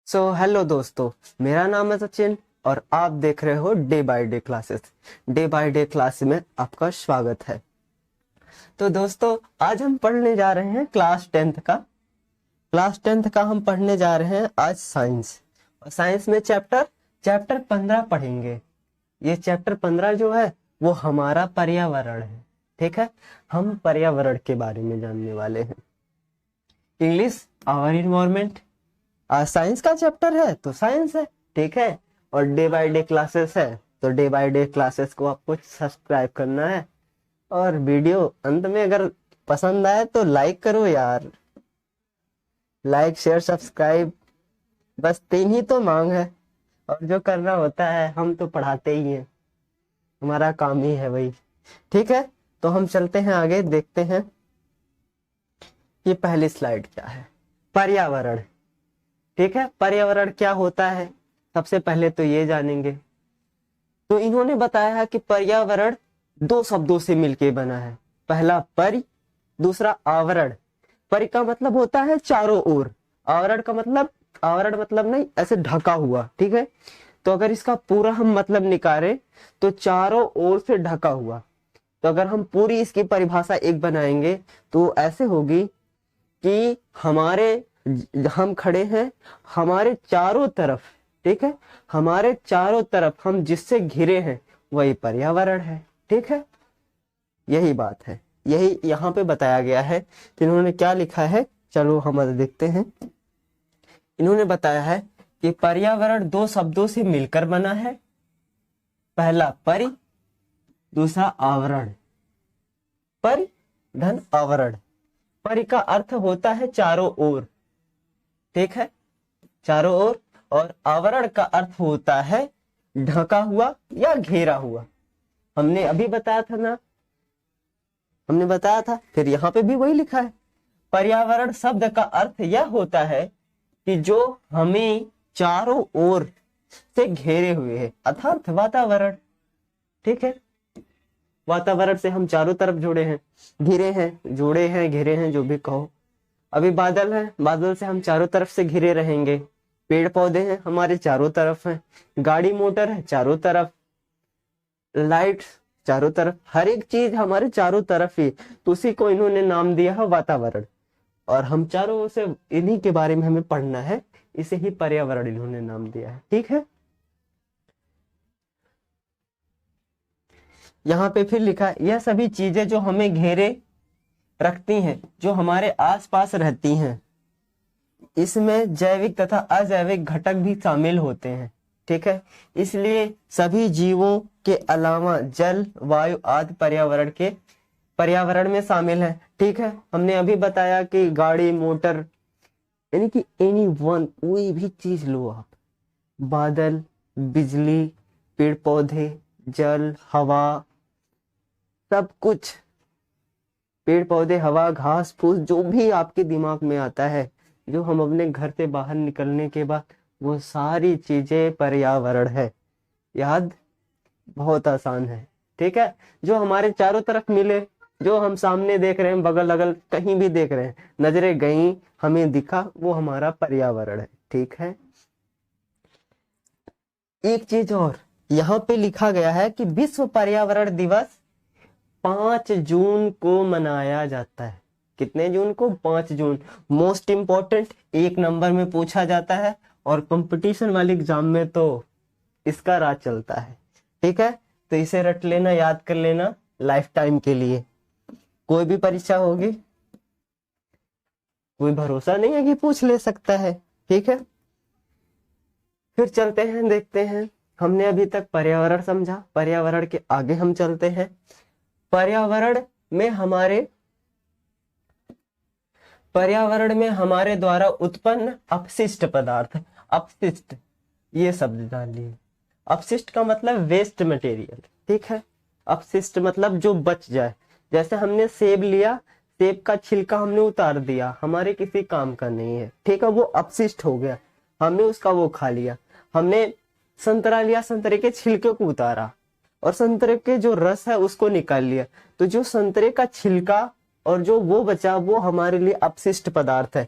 Hello दोस्तों, मेरा नाम है सचिन और आप देख रहे हो day by day classes. Day by day class में आपका स्वागत है। तो दोस्तों, आज हम पढ़ने जा रहे हैं क्लास टेंथ का हम पढ़ने जा रहे हैं आज साइंस। और साइंस में चैप्टर 15 पढ़ेंगे। ये चैप्टर 15 जो है वो हमारा पर्यावरण है। ठीक है, हम पर्यावरण के बारे में जानने वाले हैं। English our environment. आज साइंस का चैप्टर है तो साइंस है, ठीक है। और डे बाय डे क्लासेस है तो डे बाय डे क्लासेस को आपको सब्सक्राइब करना है। और वीडियो अंत में अगर पसंद आए तो लाइक करो यार। लाइक शेयर सब्सक्राइब, बस 3 ही तो मांग है। और जो करना होता है हम तो पढ़ाते ही हैं, हमारा काम ही है वही। ठीक है, तो हम चलते हैं आगे, देखते हैं ये पहली स्लाइड क्या है। पर्यावरण। ठीक है, पर्यावरण क्या होता है सबसे पहले तो ये जानेंगे। तो इन्होंने बताया है कि पर्यावरण 2 शब्दों से मिलके बना है। पहला परि, दूसरा आवरण। परि का मतलब होता है चारों ओर, आवरण मतलब नहीं, ऐसे ढका हुआ। ठीक है, तो अगर इसका पूरा हम मतलब निकालें तो चारों ओर से ढका हुआ। तो अगर हम पूरी इसकी परिभाषा एक बनाएंगे तो ऐसे होगी कि हम खड़े हैं, हमारे चारों तरफ, ठीक है, हमारे चारों तरफ हम जिससे घिरे हैं वही पर्यावरण है। ठीक है, यही बात है, यही यहाँ पे बताया गया है। तो इन्होंने क्या लिखा है, चलो हम देखते हैं। इन्होंने बताया है कि पर्यावरण 2 शब्दों से मिलकर बना है। पहला परि, दूसरा आवरण। परि धन आवरण। परि का अर्थ होता है चारों ओर, ठीक है, चारों ओर। और आवरण का अर्थ होता है ढका हुआ या घेरा हुआ। हमने अभी बताया था ना, हमने बताया था, फिर यहाँ पे भी वही लिखा है। पर्यावरण शब्द का अर्थ यह होता है कि जो हमें चारों ओर से घेरे हुए है, अर्थात वातावरण। ठीक है, वातावरण से हम चारों तरफ जुड़े हैं, घिरे हैं, जुड़े हैं, घिरे हैं, जो भी कहो। अभी बादल है, बादल से हम चारों तरफ से घिरे रहेंगे। पेड़ पौधे हैं हमारे चारों तरफ हैं, गाड़ी मोटर है चारों तरफ, लाइट चारों तरफ, हर एक चीज हमारे चारों तरफ ही। तो उसी को इन्होंने नाम दिया है वातावरण। और हम चारों ओर से इन्हीं के बारे में हमें पढ़ना है, इसे ही पर्यावरण इन्होंने नाम दिया है। ठीक है, यहाँ पे फिर लिखा है, यह सभी चीजें जो हमें घेरे रखती हैं, जो हमारे आसपास रहती हैं, इसमें जैविक तथा अजैविक घटक भी शामिल होते हैं। ठीक है, इसलिए सभी जीवों के अलावा जल, वायु आदि पर्यावरण में शामिल है। ठीक है, हमने अभी बताया कि गाड़ी मोटर, यानी कि एनी वन, कोई भी चीज लो आप, बादल, बिजली, पेड़ पौधे, जल, हवा, सब कुछ, पेड़ पौधे, हवा, घास फूस, जो भी आपके दिमाग में आता है, जो हम अपने घर से बाहर निकलने के बाद, वो सारी चीजें पर्यावरण है। याद बहुत आसान है। ठीक है, जो हमारे चारों तरफ मिले, जो हम सामने देख रहे हैं, बगल अगल कहीं भी देख रहे हैं, नजरें गई, हमें दिखा, वो हमारा पर्यावरण है। ठीक है, एक चीज और यहाँ पे लिखा गया है कि विश्व पर्यावरण दिवस 5 जून को मनाया जाता है। कितने जून को? 5 जून। मोस्ट इंपॉर्टेंट, 1 नंबर में पूछा जाता है और कंपटीशन वाले एग्जाम में तो इसका राज चलता है। ठीक है, तो इसे रट लेना, याद कर लेना लाइफ टाइम के लिए। कोई भी परीक्षा होगी, कोई भरोसा नहीं है कि पूछ ले सकता है। ठीक है, फिर चलते हैं, देखते हैं। हमने अभी तक पर्यावरण समझा, पर्यावरण के आगे हम चलते हैं। पर्यावरण में हमारे द्वारा उत्पन्न अपशिष्ट पदार्थ, अपशिष्ट ये शब्द जान लिए। अपशिष्ट का मतलब वेस्ट मटेरियल। ठीक है, अपशिष्ट मतलब जो बच जाए। जैसे हमने सेब लिया, सेब का छिलका हमने उतार दिया, हमारे किसी काम का नहीं है। ठीक है, वो अपशिष्ट हो गया, हमने उसका वो खा लिया। हमने संतरा लिया, संतरे के छिलके को उतारा और संतरे के जो रस है उसको निकाल लिया, तो जो संतरे का छिलका और जो वो बचा, वो हमारे लिए अपशिष्ट पदार्थ है।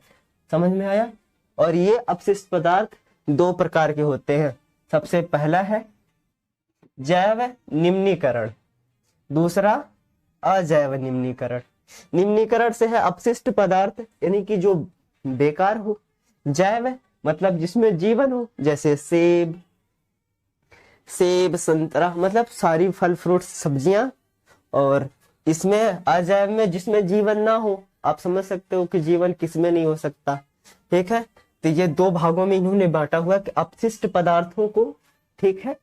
समझ में आया? और ये अपशिष्ट पदार्थ दो प्रकार के होते हैं। सबसे पहला है जैव निम्नीकरण, दूसरा अजैव निम्नीकरण। निम्नीकरण से है अपशिष्ट पदार्थ यानी कि जो बेकार हो, जैव मतलब जिसमें जीवन हो, जैसे सेब, संतरा मतलब सारी फल फ्रूट सब्जियां, और इसमें अजैव में जिसमें जीवन ना हो, आप समझ सकते हो कि जीवन किसमें नहीं हो सकता। ठीक है, तो ये दो भागों में इन्होंने बांटा हुआ कि अपशिष्ट पदार्थों को। ठीक है,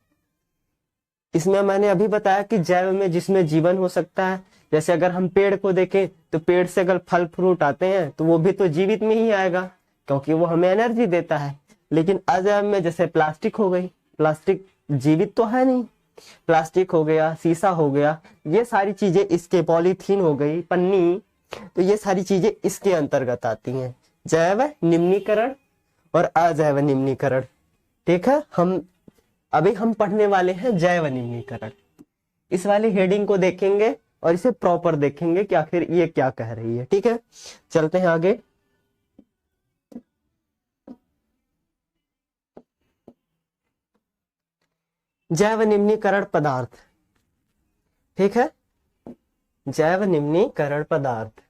इसमें मैंने अभी बताया कि जैव में जिसमें जीवन हो सकता है, जैसे अगर हम पेड़ को देखें तो पेड़ से अगर फल फ्रूट आते हैं तो वो भी तो जीवित में ही आएगा क्योंकि वो हमें एनर्जी देता है। लेकिन अजैव में जैसे प्लास्टिक हो गई, प्लास्टिक जीवित तो है नहीं, प्लास्टिक हो गया, शीशा हो गया, ये सारी चीजें इसके, पॉलीथीन हो गई, पन्नी, तो ये सारी चीजें इसके अंतर्गत आती हैं, जैव निम्नीकरण और अजैव निम्नीकरण। ठीक है, अभी हम पढ़ने वाले हैं जैव निम्नीकरण। इस वाली हेडिंग को देखेंगे और इसे प्रॉपर देखेंगे कि आखिर ये क्या कह रही है। ठीक है, चलते हैं आगे। जैव निम्नीकरण पदार्थ। ठीक है, जैव निम्नीकरण पदार्थ,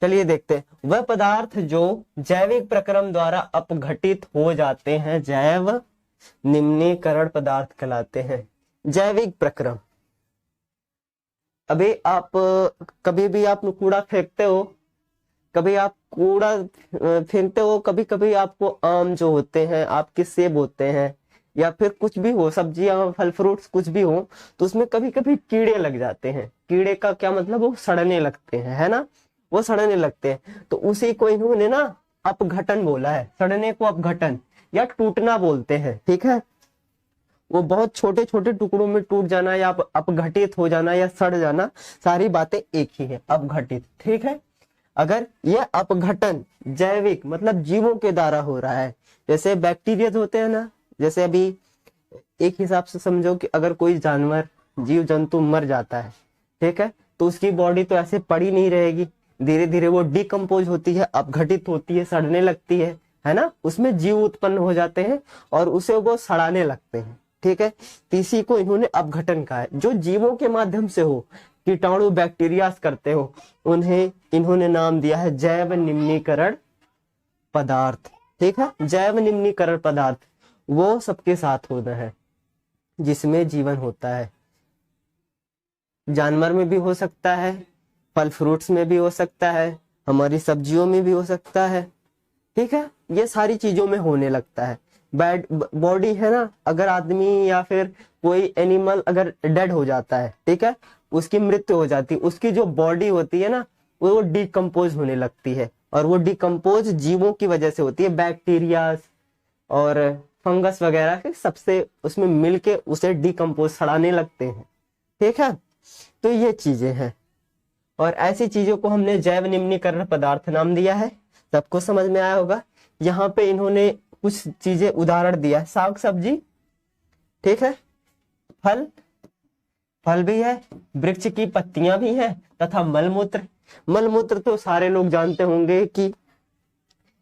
चलिए देखते हैं। वह पदार्थ जो जैविक प्रक्रम द्वारा अपघटित हो जाते हैं जैव निम्नीकरण पदार्थ कहलाते हैं। जैविक प्रक्रम, अभी आप कभी भी आप कूड़ा फेंकते हो, कभी आप कूड़ा फेंकते हो, कभी कभी आपको आम जो होते हैं, आपके सेब होते हैं, या फिर कुछ भी हो, सब्जियां, फल फ्रूट्स कुछ भी हो, तो उसमें कभी कभी कीड़े लग जाते हैं। कीड़े का क्या मतलब, वो सड़ने लगते हैं, है ना, वो सड़ने लगते हैं। तो उसी को इन्होंने ना अपघटन बोला है, सड़ने को अपघटन या टूटना बोलते हैं। ठीक है, वो बहुत छोटे छोटे टुकड़ों में टूट जाना या अपघटित हो जाना या सड़ जाना, सारी बातें एक ही है, अपघटित। ठीक है, अगर यह अपघटन जैविक मतलब जीवों के द्वारा हो रहा है, जैसे बैक्टीरिया होते हैं ना, जैसे अभी एक हिसाब से समझो कि अगर कोई जानवर, जीव जंतु मर जाता है, ठीक है, तो उसकी बॉडी तो ऐसे पड़ी नहीं रहेगी, धीरे धीरे वो डिकम्पोज होती है, अपघटित होती है, सड़ने लगती है ना, उसमें जीव उत्पन्न हो जाते हैं और उसे वो सड़ाने लगते हैं। ठीक है, इसी को इन्होंने अपघटन कहा है, जो जीवों के माध्यम से हो, कीटाणु बैक्टीरिया करते हो, उन्हें इन्होंने नाम दिया है जैव निम्नीकरण पदार्थ। ठीक है, जैव निम्नीकरण पदार्थ वो सबके साथ होता है जिसमें जीवन होता है। जानवर में भी हो सकता है, फल फ्रूट्स में भी हो सकता है, हमारी सब्जियों में भी हो सकता है। ठीक है, ये सारी चीजों में होने लगता है। बैड बॉडी है ना, अगर आदमी या फिर कोई एनिमल अगर डेड हो जाता है, ठीक है, उसकी मृत्यु हो जाती है, उसकी जो बॉडी होती है ना, वो डिकम्पोज होने लगती है, और वो डिकम्पोज जीवों की वजह से होती है, बैक्टीरिया और फंगस वगैरह के सबसे उसमें मिलके उसे डिकम्पोज, सड़ाने लगते हैं। ठीक है, तो ये चीजें हैं, और ऐसी चीजों को हमने जैव निम्नीकरण पदार्थ नाम दिया है। सबको समझ में आया होगा। यहाँ पे इन्होंने कुछ चीजें उदाहरण दिया है, साग सब्जी, ठीक है, फल भी है, वृक्ष की पत्तियां भी हैं, तथा मलमूत्र। मलमूत्र तो सारे लोग जानते होंगे कि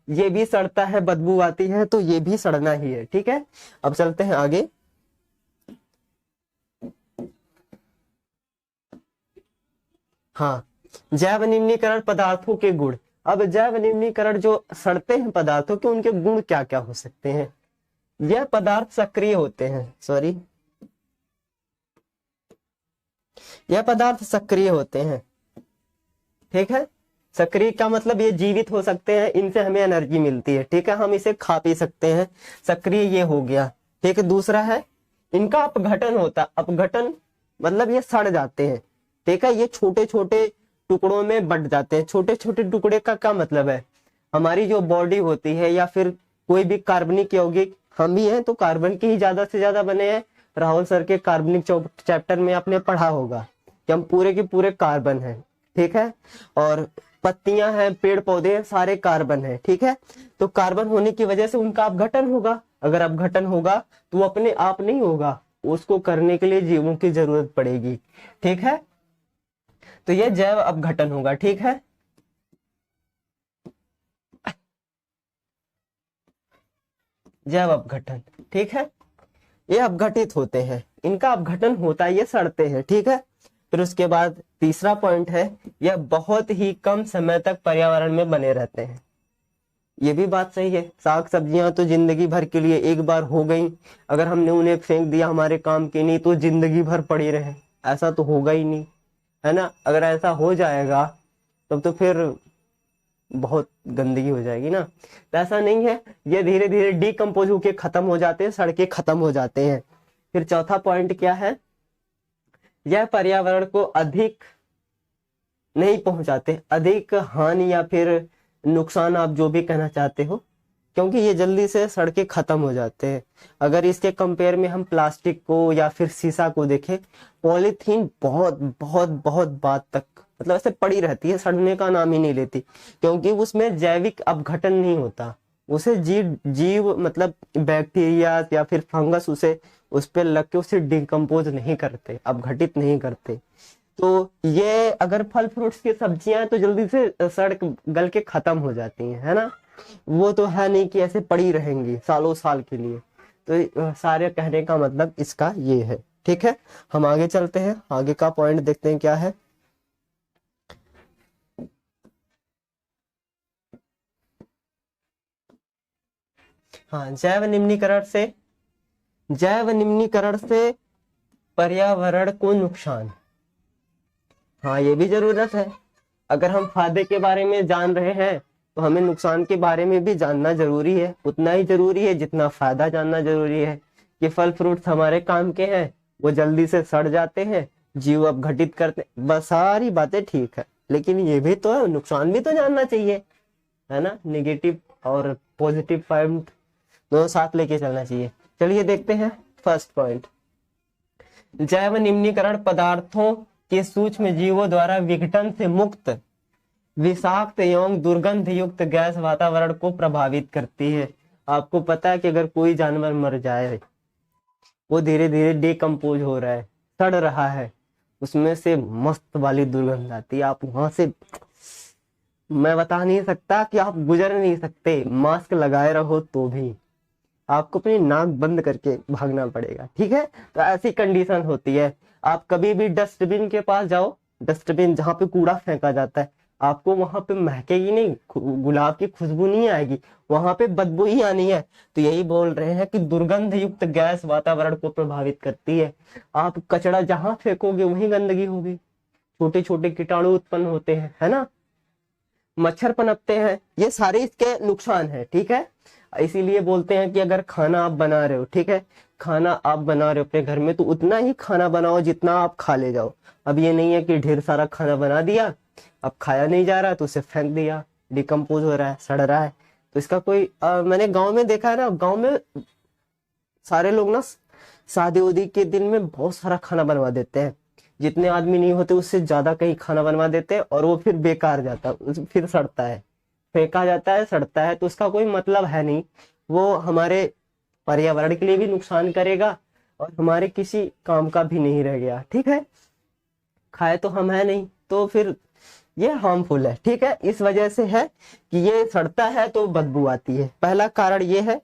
ये भी सड़ता है, बदबू आती है, तो ये भी सड़ना ही है। ठीक है, अब चलते हैं आगे। हाँ, जैव निम्नीकरण पदार्थों के गुण। अब जैव निम्नीकरण जो सड़ते हैं पदार्थों के, उनके गुण क्या क्या हो सकते हैं। यह पदार्थ सक्रिय होते हैं, यह पदार्थ सक्रिय होते हैं। ठीक है, सक्रिय का मतलब ये जीवित हो सकते हैं, इनसे हमें एनर्जी मिलती है। ठीक है, हम इसे खा पी सकते हैं, सक्रिय ये हो गया। ठीक है, दूसरा है इनका अपघटन होता है। अपघटन मतलब ये सड़ जाते हैं। ठीक है, ये छोटे छोटे टुकड़ों में बंट जाते हैं। छोटे छोटे टुकड़े का क्या मतलब है, हमारी जो बॉडी होती है या फिर कोई भी कार्बनिक यौगिक, हम भी हैं तो कार्बन के ही ज्यादा से ज्यादा बने हैं। राहुल सर के कार्बनिक चैप्टर में आपने पढ़ा होगा कि हम पूरे के पूरे कार्बन हैं। ठीक है, और पत्तियां हैं, पेड़ पौधे हैं, सारे कार्बन हैं। ठीक है, तो कार्बन होने की वजह से उनका अपघटन होगा। अगर अपघटन होगा तो वो अपने आप नहीं होगा, उसको करने के लिए जीवों की जरूरत पड़ेगी। ठीक है, तो यह जैव अपघटन होगा। ठीक है, जैव अपघटन, ठीक है। ये अपघटित होते हैं, इनका अपघटन होता है, ये सड़ते हैं, ठीक है। फिर उसके बाद तीसरा पॉइंट है, यह बहुत ही कम समय तक पर्यावरण में बने रहते हैं। ये भी बात सही है, साग सब्जियां तो जिंदगी भर के लिए एक बार हो गई, अगर हमने उन्हें फेंक दिया हमारे काम की नहीं तो जिंदगी भर पड़ी रहे, ऐसा तो होगा ही नहीं, है ना। अगर ऐसा हो जाएगा तब तो फिर बहुत गंदगी हो जाएगी ना, तो ऐसा नहीं है, ये धीरे धीरे डिकम्पोज होके खत्म हो जाते हैं, सड़ के खत्म हो जाते हैं। फिर चौथा पॉइंट क्या है, यह पर्यावरण को अधिक नहीं पहुंचाते, अधिक हानि या फिर नुकसान, आप जो भी कहना चाहते हो, क्योंकि ये जल्दी से सड़ के खत्म हो जाते हैं। अगर इसके कंपेयर में हम प्लास्टिक को या फिर शीशा को देखें, पॉलीथीन बहुत बहुत बहुत बाद तक मतलब ऐसे पड़ी रहती है, सड़ने का नाम ही नहीं लेती, क्योंकि उसमें जैविक अपघटन नहीं होता, उसे जीव मतलब बैक्टीरिया या फिर फंगस उसे उस पर लग के उसे डिकम्पोज नहीं करते, अपघटित नहीं करते। तो ये अगर फल फ्रूट्स की सब्जियां हैं तो जल्दी से सड़ गल के खत्म हो जाती हैं, है ना। वो तो है नहीं कि ऐसे पड़ी रहेंगी सालों साल के लिए। तो सारे कहने का मतलब इसका ये है, ठीक है। हम आगे चलते हैं, आगे का पॉइंट देखते हैं क्या है। हाँ, जैव निम्नीकरण से पर्यावरण को नुकसान। हाँ, ये भी जरूरत है, अगर हम फायदे के बारे में जान रहे हैं तो हमें नुकसान के बारे में भी जानना जरूरी है, उतना ही जरूरी है जितना फायदा जानना जरूरी है। कि फल फ्रूट्स हमारे काम के हैं, वो जल्दी से सड़ जाते हैं, जीव अपघटित करते, बस सारी बातें ठीक है, लेकिन ये भी तो है, नुकसान भी तो जानना चाहिए, है ना। नेगेटिव और पॉजिटिव पॉइंट दोनों साथ लेके चलना चाहिए। चलिए देखते हैं फर्स्ट पॉइंट, जैव निम्नीकरण पदार्थों के सूक्ष्म जीवों द्वारा विघटन से मुक्त विषाक्त एवं दुर्गंध युक्त गैस वातावरण को प्रभावित करती है। आपको पता है कि अगर कोई जानवर मर जाए, वो धीरे धीरे डिकम्पोज हो रहा है, सड़ रहा है, उसमें से मस्त वाली दुर्गंध आती है, आप वहां से मैं बता नहीं सकता कि आप गुजर नहीं सकते, मास्क लगाए रहो तो भी आपको अपनी नाक बंद करके भागना पड़ेगा, ठीक है। तो ऐसी कंडीशन होती है। आप कभी भी डस्टबिन के पास जाओ, डस्टबिन जहाँ पे कूड़ा फेंका जाता है, आपको वहां पे महकेगी नहीं, गुलाब की खुशबू नहीं आएगी, वहां पे बदबू ही आनी है। तो यही बोल रहे हैं कि दुर्गंध युक्त गैस वातावरण को प्रभावित करती है। आप कचरा जहां फेंकोगे वहीं गंदगी होगी, छोटे छोटे कीटाणु उत्पन्न होते हैं, है ना, मच्छर पनपते हैं, ये सारे इसके नुकसान है, ठीक है। इसीलिए बोलते हैं कि अगर खाना आप बना रहे हो, ठीक है, खाना आप बना रहे हो अपने घर में, तो उतना ही खाना बनाओ जितना आप खा ले जाओ। अब ये नहीं है कि ढेर सारा खाना बना दिया, अब खाया नहीं जा रहा तो उसे फेंक दिया, डिकम्पोज हो रहा है, सड़ रहा है, तो इसका कोई मैंने गांव में देखा है ना, गांव में सारे लोग ना शादी उदी के दिन में बहुत सारा खाना बनवा देते हैं, जितने आदमी नहीं होते उससे ज्यादा कहीं खाना बनवा देते हैं, और वो फिर बेकार जाता है, फिर सड़ता है, फेंका जाता है, सड़ता है, तो उसका कोई मतलब है नहीं। वो हमारे पर्यावरण के लिए भी नुकसान करेगा और हमारे किसी काम का भी नहीं रह गया, ठीक है। खाए तो हम है नहीं, तो फिर ये हार्मफुल है, ठीक है। इस वजह से है कि ये सड़ता है तो बदबू आती है, पहला कारण ये है,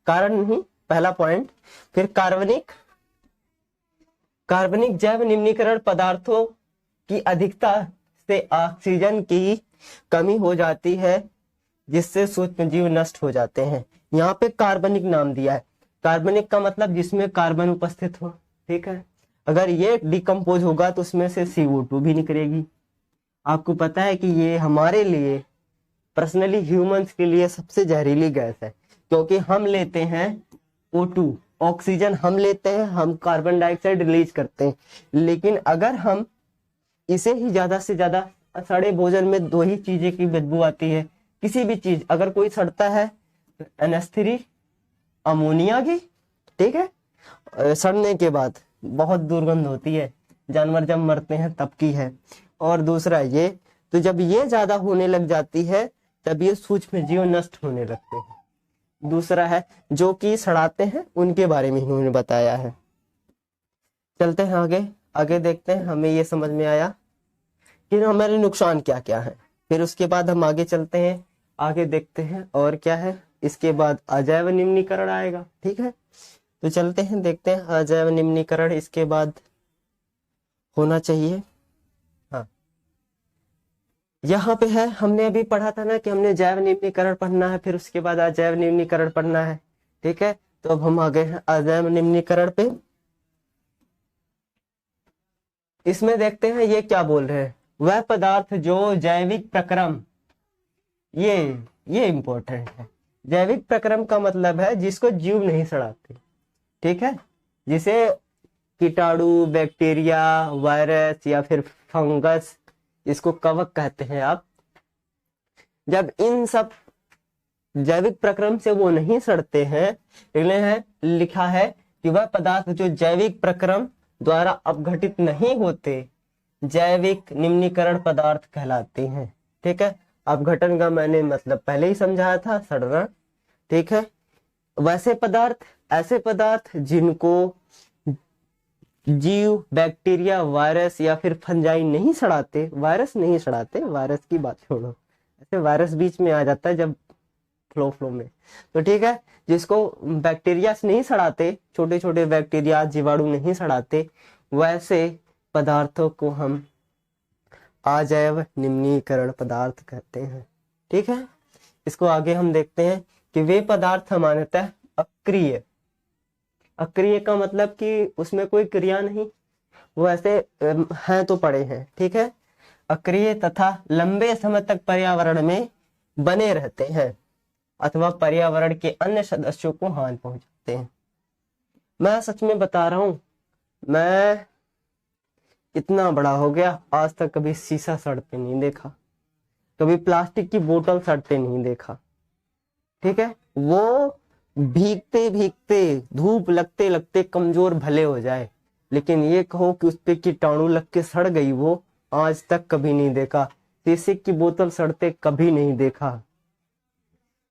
कारण नहीं, पहला पॉइंट। फिर कार्बनिक जैव निम्नीकरण पदार्थों की अधिकता से ऑक्सीजन की कमी हो जाती है, जिससे सूक्ष्म जीव नष्ट हो जाते हैं। यहाँ पे कार्बनिक नाम दिया है, कार्बनिक का मतलब जिसमें कार्बन उपस्थित हो, ठीक है। अगर ये डिकम्पोज होगा तो उसमें से CO2 भी निकलेगी। आपको पता है कि ये हमारे लिए पर्सनली ह्यूमंस के लिए सबसे जहरीली गैस है, क्योंकि हम लेते हैं O2 ऑक्सीजन, हम लेते हैं, हम कार्बन डाइऑक्साइड रिलीज करते हैं, लेकिन अगर हम इसे ही ज्यादा से ज्यादा, सड़े भोजन में दो ही चीजें की बदबू आती है, किसी भी चीज अगर कोई सड़ता है, NH3 अमोनिया की, ठीक है, सड़ने के बाद बहुत दुर्गंध होती है, जानवर जब मरते हैं तब की है। और दूसरा ये, तो जब ये ज्यादा होने लग जाती है तब ये सूक्ष्म जीव नष्ट होने लगते हैं। दूसरा है जो कि सड़ाते हैं, उनके बारे में इन्होंने बताया है। चलते हैं आगे, आगे देखते हैं, हमें ये समझ में आया कि हमारे नुकसान क्या क्या है। फिर उसके बाद हम आगे चलते हैं, आगे देखते हैं और क्या है। इसके बाद अजैव निम्नीकरण आएगा। ठीक है, तो चलते हैं देखते हैं अजैव निम्नीकरण इसके बाद होना चाहिए। हाँ, यहाँ पे है, हमने अभी पढ़ा था ना कि हमने जैव निम्नीकरण पढ़ना है, फिर उसके बाद अजैव निम्नीकरण पढ़ना है। ठीक है, तो अब हम आ गए हैं अजैव निम्नीकरण पे। इसमें देखते हैं ये क्या बोल रहे हैं, वह पदार्थ जो जैविक प्रक्रम, ये इंपॉर्टेंट है। जैविक प्रक्रम का मतलब है जिसको जीव नहीं सड़ाते। ठीक है, जिसे कीटाणु, बैक्टीरिया, वायरस या फिर फंगस, इसको कवक कहते हैं आप। जब इन सब जैविक प्रक्रम से वो नहीं सड़ते हैं, लिखा है कि वह पदार्थ जो जैविक प्रक्रम द्वारा अपघटित नहीं होते जैविक निम्नीकरण पदार्थ कहलाते हैं। ठीक है, अपघटन का मैंने मतलब पहले ही समझाया था, सड़ना। ठीक है, वैसे पदार्थ, ऐसे पदार्थ जिनको जीव, बैक्टीरिया, वायरस या फिर फंजाई नहीं सड़ाते, वायरस नहीं सड़ाते, वायरस की बात छोड़ो, ऐसे वायरस बीच में आ जाता है जब फ्लो में। तो ठीक है, जिसको बैक्टीरिया से नहीं सड़ाते, छोटे छोटे बैक्टीरिया, जीवाणु नहीं सड़ाते, वैसे पदार्थों को हम अजैव निम्नीकरण पदार्थ कहते हैं। ठीक है, इसको आगे हम देखते हैं कि वे पदार्थ सामान्यतः अक्रिय, अक्रिय का मतलब कि उसमें कोई क्रिया नहीं, वो ऐसे हैं तो पड़े हैं। ठीक है, अक्रिय तथा लंबे समय तक पर्यावरण में बने रहते हैं अथवा पर्यावरण के अन्य सदस्यों को हानि पहुंचाते हैं। मैं सच में बता रहा हूं, मैं इतना बड़ा हो गया, आज तक कभी शीशा सड़ते नहीं देखा, कभी प्लास्टिक की बोतल सड़ते नहीं देखा। ठीक है, वो भीगते भीगते, धूप लगते लगते कमजोर भले हो जाए, लेकिन ये कहो कि उस पे कीटाणु लग के सड़ गई, वो आज तक कभी नहीं देखा। शीशे की बोतल सड़ते कभी नहीं देखा।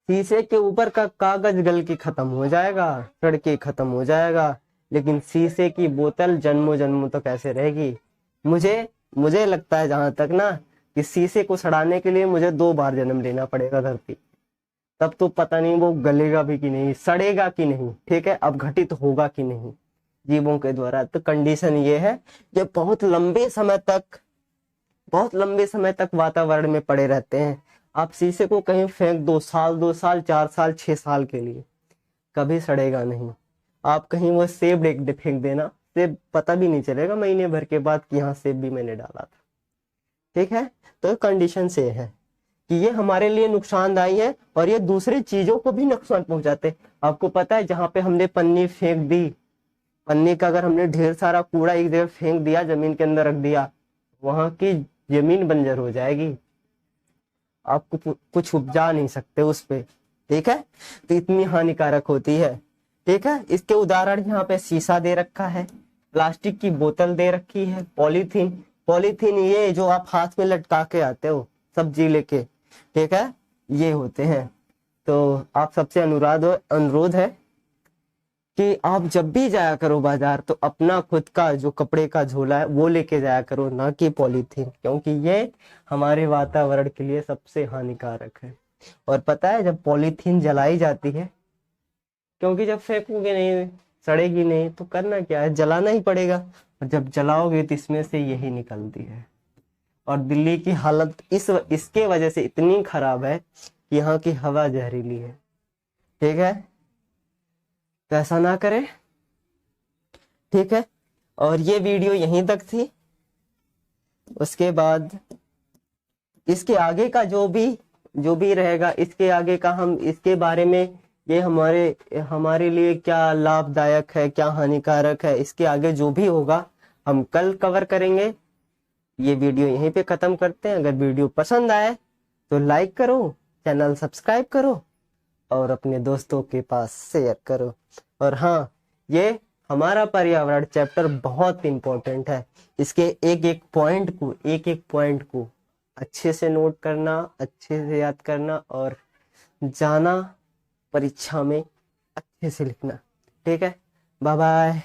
शीशे के ऊपर का कागज गल के खत्म हो जाएगा, सड़ के खत्म हो जाएगा, लेकिन शीशे की बोतल जन्मों जन्मों तक ऐसे रहेगी। मुझे लगता है जहां तक ना, कि शीशे को सड़ाने के लिए मुझे 2 बार जन्म लेना पड़ेगा धरती, तब तो पता नहीं वो गलेगा भी कि नहीं, सड़ेगा कि नहीं। ठीक है, अब घटित होगा कि नहीं जीवों के द्वारा। तो कंडीशन ये है, जो बहुत लंबे समय तक वातावरण में पड़े रहते हैं। आप शीशे को कहीं फेंक दो, साल, 2 साल, 4 साल, 6 साल के लिए, कभी सड़ेगा नहीं। आप कहीं वो सेब फेंक देना, सेब पता भी नहीं चलेगा महीने भर के बाद कि हाँ सेब भी मैंने डाला था। ठीक है, तो कंडीशन से है कि ये हमारे लिए नुकसानदायी है और ये दूसरी चीजों को भी नुकसान पहुंचाते। आपको पता है, जहां पे हमने पन्नी फेंक दी, पन्नी का अगर हमने ढेर सारा कूड़ा एक जगह फेंक दिया, जमीन के अंदर रख दिया, वहां की जमीन बंजर हो जाएगी, आपको कुछ उपजा नहीं सकते उस पे। ठीक है, तो इतनी हानिकारक होती है। ठीक है, इसके उदाहरण यहाँ पे शीशा दे रखा है, प्लास्टिक की बोतल दे रखी है, पॉलीथीन ये जो आप हाथ में लटका के आते हो सब्जी लेके, ठीक है, ये होते हैं। तो आप सबसे अनुरोध है कि आप जब भी जाया करो बाजार, तो अपना खुद का जो कपड़े का झोला है वो लेके जाया करो, ना कि पॉलीथीन, क्योंकि ये हमारे वातावरण के लिए सबसे हानिकारक है। और पता है, जब पॉलीथीन जलाई जाती है, क्योंकि जब फेंकोगे नहीं, सड़ेगी नहीं, तो करना क्या है, जलाना ही पड़ेगा, और जब जलाओगे तो इसमें से यही निकलती है। और दिल्ली की हालत इसके वजह से इतनी खराब है कि यहाँ की हवा जहरीली है। ठीक है, तो ऐसा ना करें। ठीक है, और ये वीडियो यहीं तक थी। उसके बाद इसके आगे का जो भी रहेगा, इसके आगे का हम इसके बारे में, ये हमारे लिए क्या लाभदायक है, क्या हानिकारक है, इसके आगे जो भी होगा हम कल कवर करेंगे। ये वीडियो यहीं पे खत्म करते हैं। अगर वीडियो पसंद आए तो लाइक करो, चैनल सब्सक्राइब करो और अपने दोस्तों के पास शेयर करो। और हाँ, ये हमारा पर्यावरण चैप्टर बहुत इंपॉर्टेंट है। इसके एक एक पॉइंट को अच्छे से नोट करना, अच्छे से याद करना और जाना, परीक्षा में अच्छे से लिखना। ठीक है, बाय बाय।